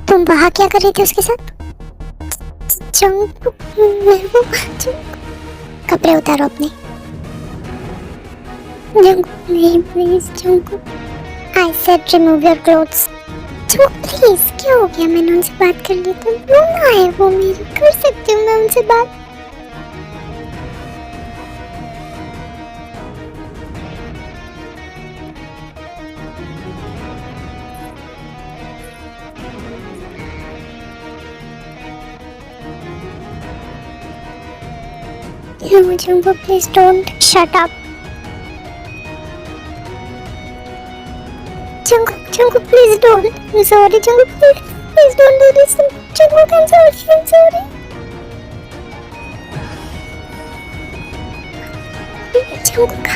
तुम वहाँ क्या कर रही थी उसके साथ? जंगकुक, कपड़े उतारो अपने। जंगकुक नहीं, please Jungkook. I said remove your clothes. Please, क्या हो गया? मैंने उनसे बात कर ली तो रोना है वो मेरी, कर सकती हूँ मैं उनसे बात। No, Jungkook, please don't shut up. Jungkook, please don't. I'm sorry, Jungkook, please don't do this. Jungkook, I'm sorry, I'm sorry. Jungkook.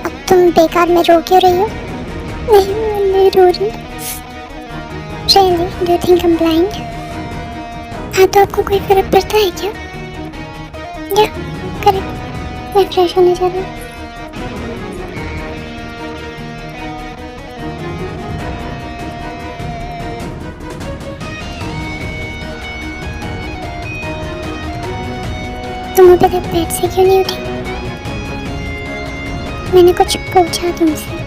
अब तुम बेकार में रो क्यों रही हो? नहीं, मैं नहीं रो रही। Really? Do you think I'm blind? हाँ, तो आपको कोई फर्क पड़ता है क्या? या करेक्ट, मैं फ्रेश होने जा रही हूँ। तुम अभी तक बेड से क्यों नहीं उठी? मैंने कुछ पूछा तुमसे?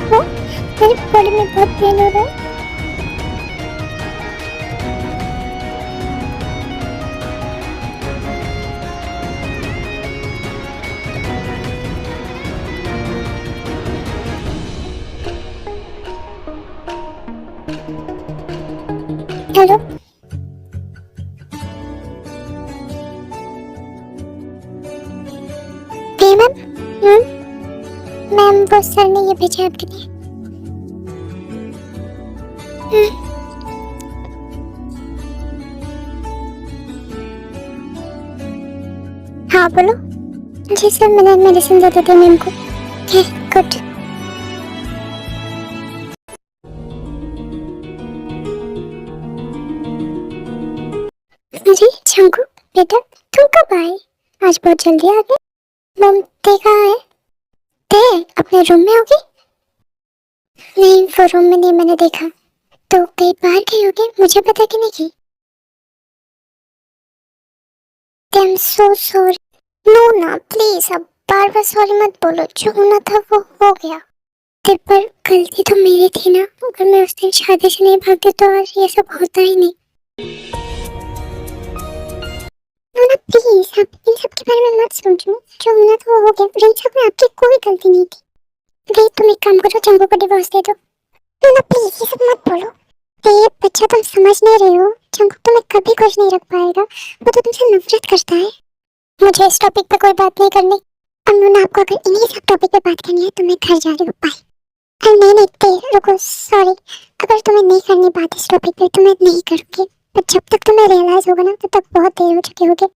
वो मेरे बॉडी में बहुत पेन हो रहा है। Hello, ma'am. मैम, वो सर ने ये भेजा आपके लिए। हाँ बोलो। जी सर, मैंने मेडिसिन दे दी थी मैम को। गुड। जी जंगकुक बेटा, तुम कब आए? आज बहुत जल्दी आ गए। मम कहाँ है? ते अपने रूम में होगी? नहीं, वो रूम में नहीं, मैंने देखा। तो कहीं बाहर गई होगी, मुझे पता कि नहीं की। I am so sorry. No ना प्लीज, अब बार बार सॉरी मत बोलो। जो होना था वो हो गया। पर गलती तो मेरी थी ना। अगर मैं उस दिन शादी से नहीं भागती तो आज ये सब होता ही नहीं। ना प्लीज, आप इन सब के बारे में मत सोचो। जो होना था वो हो गया। इन सब में आपकी कोई गलती नहीं थी। प्लीज तुम एक काम करो, जंगू को डिवोर्स दे दो। ना प्लीज, ये सब मत बोलो। ये बच्चा तुम समझ नहीं रहे हो। जंगू तुम्हें कभी खुश नहीं रख पाएगा। वो तो तुमसे नफरत करता है। मुझे इस टॉपिक पे कोई बात नहीं करनी। अमूना, आपको अगर इन्हीं सब टॉपिक पे बात करनी है तो मैं घर जा रही हूँ। बाय। नहीं नहीं रुको, सॉरी। अगर तुम्हें नहीं करनी बात इस टॉपिक पे तो मैं नहीं करूँगी। पर जब तक तुम्हें रियलाइज होगा ना, तब तक बहुत देर हो चुकी होगी।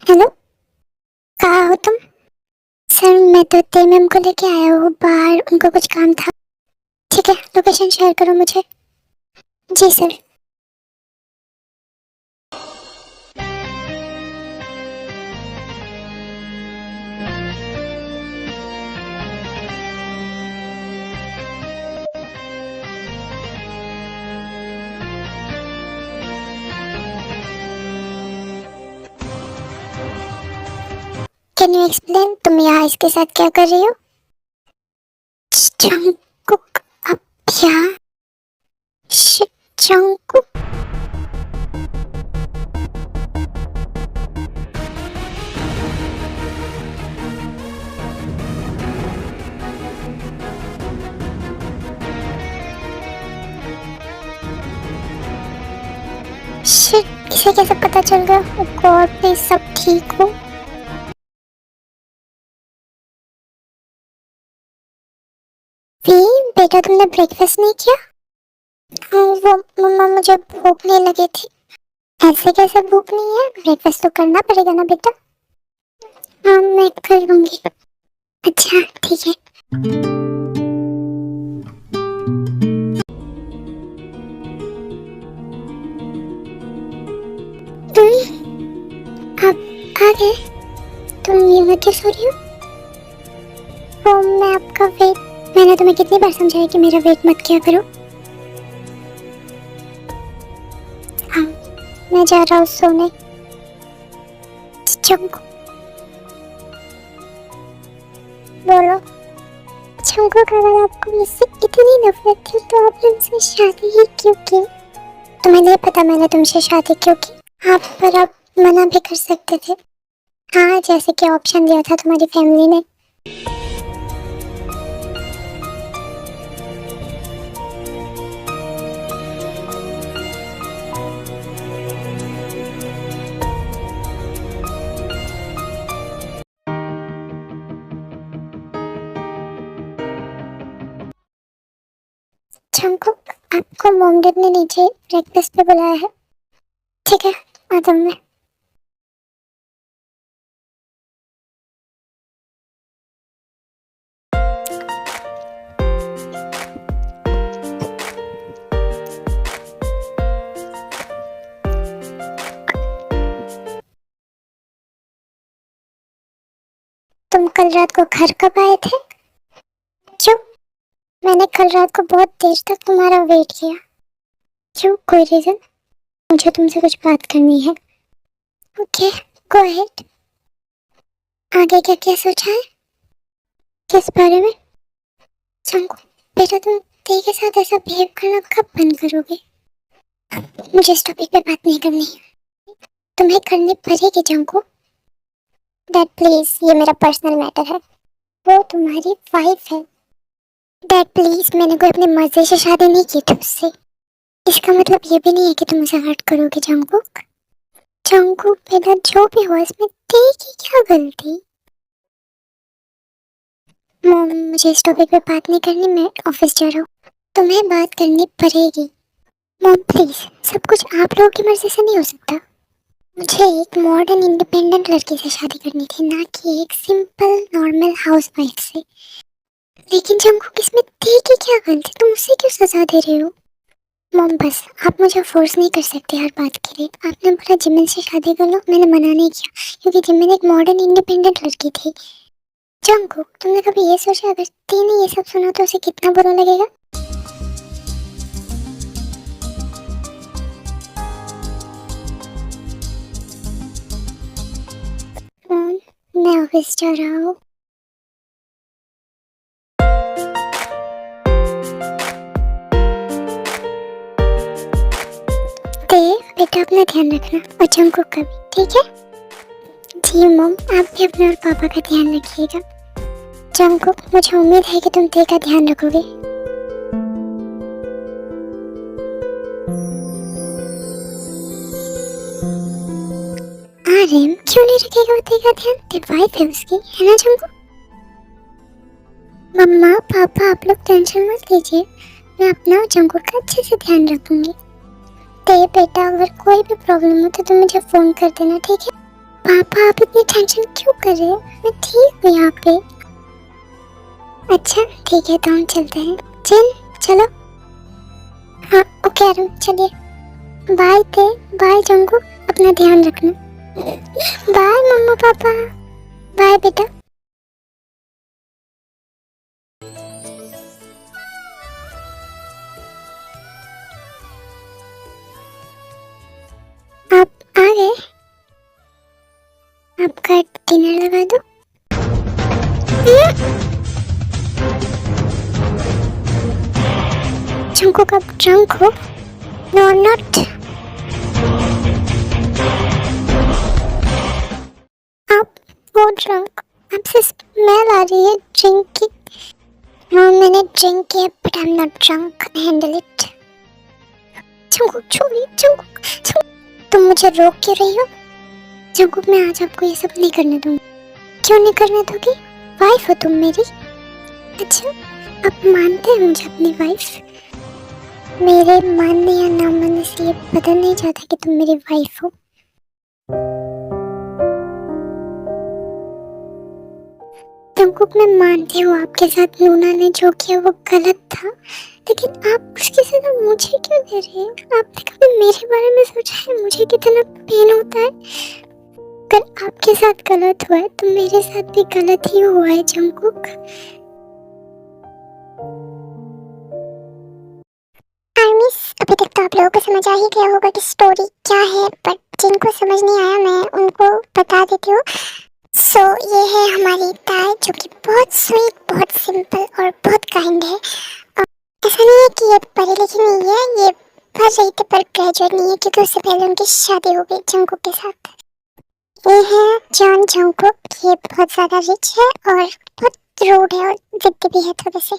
हेलो, कहाँ हो तुम? सर, मैं तो तेमम को लेके आया हूँ बाहर, उनको कुछ काम था। ठीक है, लोकेशन शेयर करो मुझे। जी सर। कैन यू एक्सप्लेन, तुम यहाँ इसके साथ क्या कर रही हो? जंगकुक, अब क्या? जंगकुक, इसे कैसे पता चल गया? ओ गॉड, प्लीज सब ठीक हो। वी, बेटा तुमने ब्रेकफास्ट नहीं किया? हाँ, वो मम्मा मुझे भूख नहीं लगी थी। ऐसे कैसे भूख नहीं है? ब्रेकफास्ट तो करना पड़ेगा ना बेटा। हाँ मैं कर लूंगी। अच्छा ठीक है। आप आ गए? तुम ये मैं क्यों सो रही हो? वो मैं आपका वेट, मैंने तुम्हें कितनी बार समझाया कि मेरा वेट मत किया करो। हाँ मैं जा रहा हूँ सोने। चंकू बोलो। चंकू अगर आपको मुझसे इतनी नफरत थी तो आपने मुझसे शादी ही क्यों की? तुम्हें नहीं पता मैंने तुमसे शादी क्यों की? आप पर आप मना भी कर सकते थे। हाँ जैसे कि ऑप्शन दिया था तुम्हारी फैमिली ने। चंकू आपको मॉम डैड ने नीचे ब्रेकफास्ट पे बुलाया है। ठीक है आता हूँ मैं। तुम कल रात को घर कब आए थे? क्यों? मैंने कल रात को बहुत देर तक तुम्हारा वेट किया। क्यों, कोई रीजन? मुझे तुमसे कुछ बात करनी है। Okay go ahead. आगे क्या क्या सोचा है? किस बारे में? चंकू बेटा तुम तेरे के साथ ऐसा बिहेव करना कब बंद करोगे? मुझे इस टॉपिक पे बात नहीं करनी है। तुम्हें करनी पड़ेगी चंकू। डैड प्लीज, ये मेरा पर्सनल मैटर है। वो तुम्हारी वाइफ है। डैड प्लीज, मैंने कोई अपनी मर्जी से शादी नहीं की थी उससे। इसका मतलब ये भी नहीं है कि तुम उसे हर्ट करोगे जंगकुक। जंगकुक बेटा जो भी हो इसमें तेरी की क्या गलती? मॉम मुझे इस टॉपिक पे बात नहीं करनी, मैं ऑफिस जा रहा हूँ। तुम्हें बात करनी पड़ेगी। मॉम प्लीज, सब कुछ आप लोगों की मर्जी से नहीं हो सकता। मुझे एक मॉडर्न इंडिपेंडेंट लड़की से शादी करनी थी, ना कि एक सिंपल नॉर्मल हाउसवाइफ से। लेकिन जंगकुक इसमें तेरी की क्या गलती? तुम उसे क्यों सजा दे रहे हो? मॉम बस आप मुझे फोर्स नहीं कर सकते हर बात के लिए। आपने बोला जिमिन से शादी कर लो, मैंने मना नहीं किया क्योंकि जिमिन एक मॉडर्न इंडिपेंडेंट लड़की थी। जंगकुक तुमने कभी ये सोचा अगर ती ने ये सब सुना तो उसे कितना बुरा लगेगा? मॉम मैं ऑफिस जा रहा हूँ। बेटा अपना ध्यान रखना और जंगकुक का भी, ठीक है? जी मॉम, आप भी अपने और पापा का ध्यान रखिएगा। जंगकुक मुझे उम्मीद है कि तुम ते का ध्यान रखोगे। आर्यन क्यों नहीं रखेगा वो ते का ध्यान? ते वाइफ है उसकी, है ना जंगकुक? मम्मा पापा आप लोग टेंशन मत लीजिए, मैं अपना और जंगकुक का अच्छे से ध्यान रखूंगी। ते बेटा अगर कोई भी प्रॉब्लम हो तो तुम मुझे फोन कर देना, ठीक है? पापा आप इतनी टेंशन क्यों कर रहे हो? मैं ठीक हूँ यहाँ पे। अच्छा ठीक है तो हम चलते हैं। चलो। हाँ ओके आरम चलिए। बाय ते, बाय जंगू, अपना ध्यान रखना। बाय मम्मा पापा। बाय बेटा। आप आ गए? आपका डिनर लगा दो। जंगू का ड्रंक हो? No not. आप वो ड्रंक, आपसे स्मेल आ रही है ड्रिंक की। हाँ मैंने ड्रिंक किया but I am not drunk, handle it. Jangu छोड़िए, जंगू तुम मुझे रोक क्यों रही हो? जंकुक, मैं आज आपको ये सब नहीं करने दूंगी। क्यों नहीं करने दोगी? वाइफ हो तुम मेरी। अच्छा, आप मानते हैं मुझे अपनी वाइफ? मेरे मानने या ना मानने से ये बदल नहीं जाता कि तुम मेरी वाइफ हो। जंकुक, मैं मानती हूँ आपके साथ लूना ने जो किया वो गलत था, लेकिन आप उसकी सजा मुझे क्यों दे रहे हैं? आपने कभी मेरे बारे में सोचा है मुझे कितना पेन होता है? अगर आपके साथ गलत हुआ है तो मेरे साथ भी गलत ही हुआ है जंकुक। आर्मिस, अभी तक तो आप लोगों को समझ आ ही गया होगा कि स्टोरी क्या है, बट जिनको समझ नहीं आया मैं उनको बता देती हूँ। सो ये है हमारी ताई, जो कि बहुत स्वीट, बहुत सिंपल और बहुत काइंड है। और ऐसा नहीं है कि ये पढ़ी लिखी नहीं है, ये पढ़ रही थी पर ग्रेजुएट नहीं है, क्योंकि उससे पहले उनकी शादी हो गई जंकुक के साथ। ये है जॉन जंकुक, ये बहुत ज्यादा रिच है और बहुत रूड है और जिद्दी भी है थोड़े से।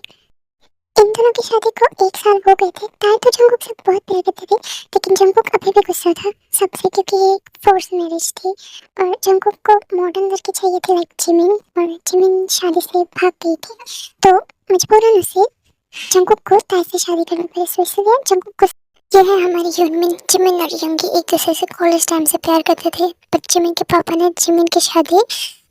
इन दोनों की शादी को 1 साल हो गए थे। ताई तो जंकुक से बहुत प्यार करती थी, लेकिन जंकुक अभी भी गुस्सा था सबसे, क्योंकि ये फोर्स मैरिज थी और जंकुक को मॉडर्न लड़की चाहिए थी लाइक जिमिन, और जिमिन शादी से भाग गई थी। तो मजबूरन उसे जंकुक को ताई से शादी करनी पड़ी। इसलिए जंकुक को ये है हमारी यूनमिन। जिमिन और यंगी एक दूसरे से कॉलेज टाइम से प्यार करते थे, पर जिमिन के पापा ने जिमिन की शादी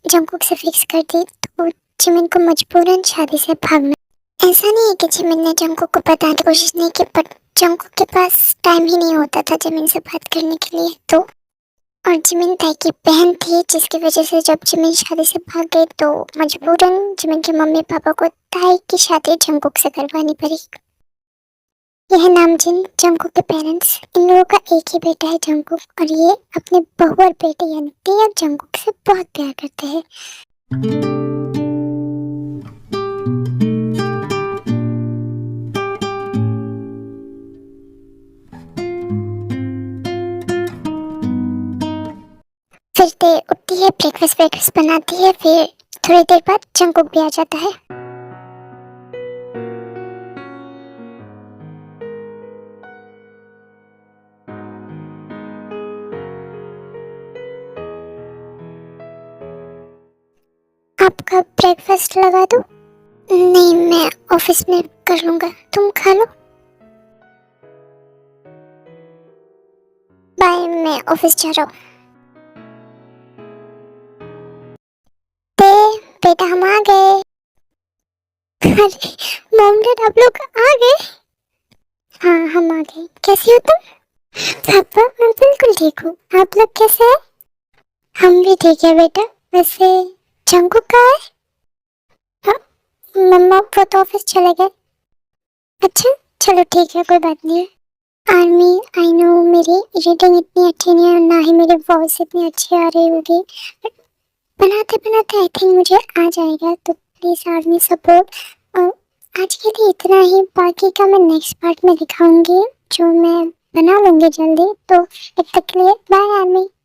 जंकुक से फिक्स कर दी, तो जिमिन को मजबूरन शादी से भागना। ऐसा नहीं है कि जिमिन ने जंकुक को बताने की कोशिश नहीं की, बट जंकुक के पास टाइम ही नहीं होता था जिमिन से बात करने के लिए। तो और जिमिन ताई की बहन थी, जिसकी वजह से जब जिमिन शादी से भाग गई तो मजबूरन जिमिन के मम्मी पापा को ताई की शादी जंकुक से करवानी पड़ी। यह नामजिन जंकुक के पेरेंट्स। इन लोगों का एक ही बेटा है जंकुक, और ये अपने बहू और बेटे यानी टी और जंकुक से बहुत प्यार करते हैं। फिर ते उठती है, ब्रेकफास्ट बनाती है, फिर थोड़ी देर बाद जंकुक भी आ जाता है। आपका ब्रेकफास्ट लगा दूं? नहीं, मैं ऑफिस में कर लूंगा, तुम खा लो। बाय, मैं ऑफिस जा रहा हूँ। ते बेटा, हम आ गए। अरे मॉम डैड, आप लोग आ गए? हाँ, हम आ गए। कैसी हो तुम? पापा, मैं बिल्कुल ठीक हूँ। आप लोग कैसे हैं? हम भी ठीक है बेटा। वैसे जंकुक कहाँ है? हाँ, मम्मा वो तो ऑफिस चले गए। अच्छा, चलो ठीक है, कोई बात नहीं है। आर्मी, आई नो मेरी रीडिंग इतनी अच्छी नहीं है और ना ही मेरी वॉइस इतनी अच्छी आ रही होगी, बट बनाते बनाते आई थिंक मुझे आ जाएगा। तो प्लीज़ आर्मी सपोर्ट। और आज के लिए इतना ही, बाकी का मैं नेक्स्ट पार्ट में दिखाऊंगी, जो मैं बना लूँगी जल्दी। तो तब तक के लिए बाय आर्मी।